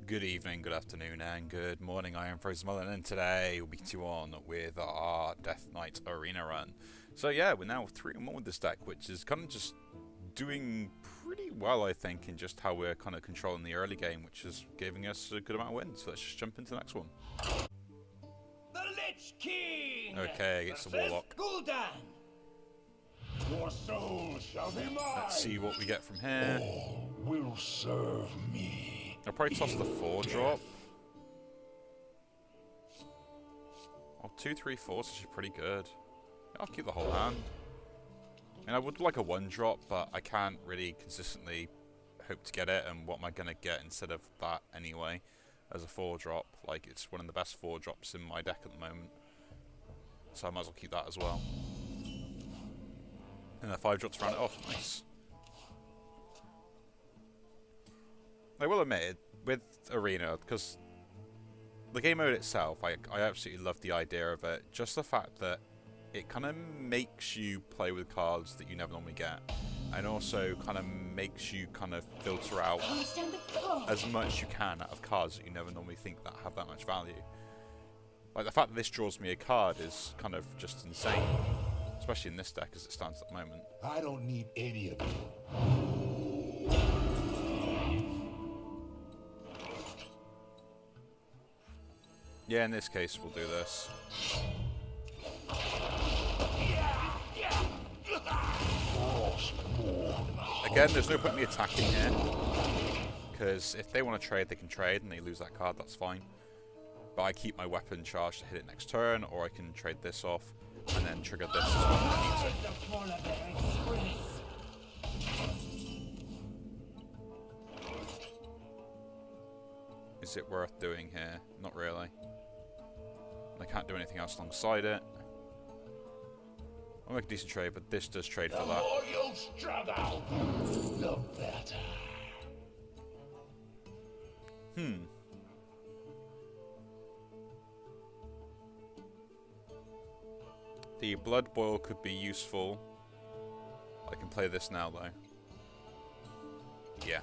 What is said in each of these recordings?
Good evening, good afternoon, and good morning. I am Frozen Mullen, and today we'll be 2-on with our Death Knight Arena run. So yeah, we're now 3-1 with this deck, which is kind of just doing pretty well, I think, in just how we're kind of controlling the early game, which is giving us a good amount of wins. So let's just jump into the next one. The Lich King! Okay, it's the Warlock. Gul'dan! Your soul shall be mine. Let's see what we get from here. All will serve me. I'll probably toss the 4-drop. Oh, 2, 3, 4 is actually pretty good. I'll keep the whole hand. I mean, I would like a 1-drop, but I can't really consistently hope to get it, and what am I going to get instead of that anyway as a 4-drop? Like, it's one of the best 4-drops in my deck at the moment. So I might as well keep that as well. And the 5-drops round it off. Nice. I will admit, with Arena, because the game mode itself, I absolutely love the idea of it. Just the fact that it kind of makes you play with cards that you never normally get. And also kind of makes you kind of filter out as much you can out of cards that you never normally think that have that much value. Like, the fact that this draws me a card is kind of just insane. Especially in this deck as it stands at the moment. I don't need any of you. Yeah, in this case, we'll do this. Again, there's no point in me attacking here, because if they want to trade, they can trade, and they lose that card, that's fine. But I keep my weapon charged to hit it next turn, or I can trade this off, and then trigger this as well if I need to. Is it worth doing here? Not really. I can't do anything else alongside it. I'll make a decent trade, but this does trade for that. The more you struggle, the better. The Blood Boil could be useful. I can play this now, though. Yeah.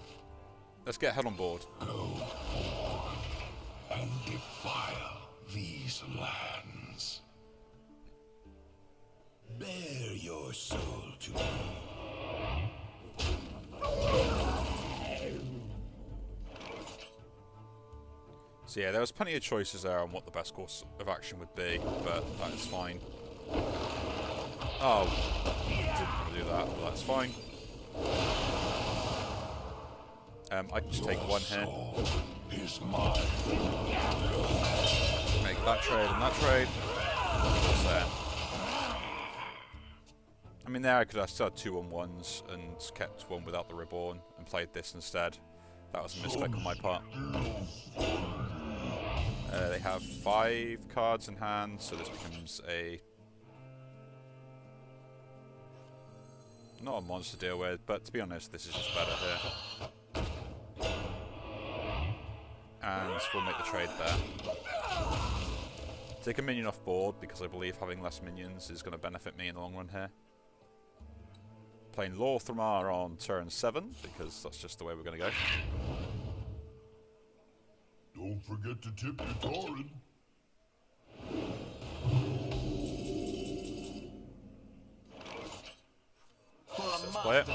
Let's get head on board. Go forth and defile these lands. Bear your soul to me. So yeah, there was plenty of choices there on what the best course of action would be, but that is fine. Oh, didn't want to do that, but that's fine. I can just take one here. Is mine. Make that trade and that trade. What's there? I mean, there I could have still had 2 on 1s and kept one without the Reborn and played this instead. That was a misclick on my part. They have 5 cards in hand, so this becomes a... not a monster to deal with, but to be honest, this is just better here. And we'll make the trade there. Take a minion off board, because I believe having less minions is going to benefit me in the long run here. Playing Lorthramar on turn 7, because that's just the way we're going to go. Don't forget to tip your Tauren. Let's play it.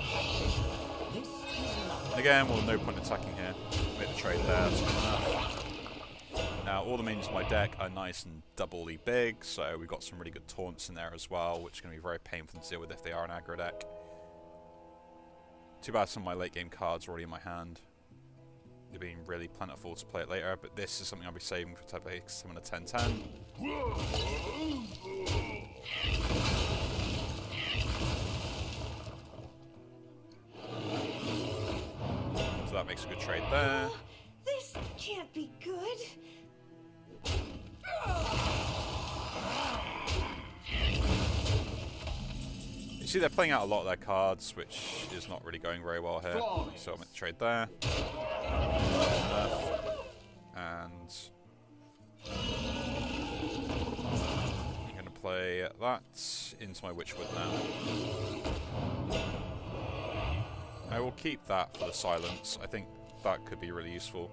And again, well, no point attacking here. Make the trade there, that's good enough. Now, all the minions in my deck are nice and doubly big, so we've got some really good taunts in there as well, which is going to be very painful to deal with if they are an aggro deck. Too bad some of my late game cards are already in my hand. They're being really plentiful to play it later, but this is something I'll be saving for type 8 summon a 10-10. So that makes a good trade there. This can't be good. You see, they're playing out a lot of their cards, which is not really going very well here. So I'll make the trade there. And I'm going to play that into my Witchwood now. I will keep that for the silence. I think that could be really useful.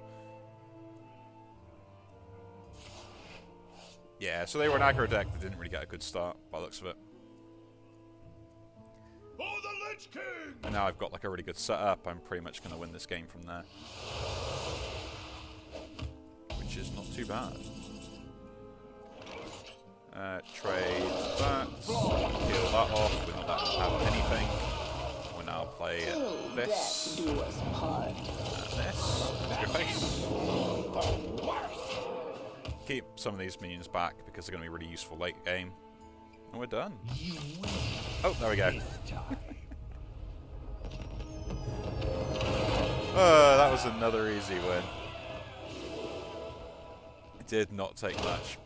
Yeah, so they were an aggro deck that didn't really get a good start, by the looks of it. For the Lich King! And now I've got like a really good setup, I'm pretty much going to win this game from there. Which is not too bad. Trade that, kill that off, we're not that have anything. We'll now play this, and this, and your face. Keep some of these minions back because they're going to be really useful late game. And we're done. Oh, there we go. That was another easy win. It did not take much.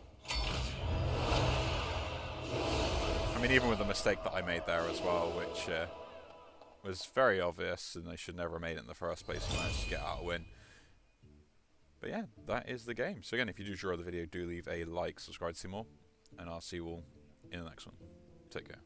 I mean, even with the mistake that I made there as well, which was very obvious, and I should never have made it in the first place, I managed to get out a win. But yeah, that is the game. So again, if you do enjoy the video, do leave a like, subscribe to see more, and I'll see you all in the next one. Take care.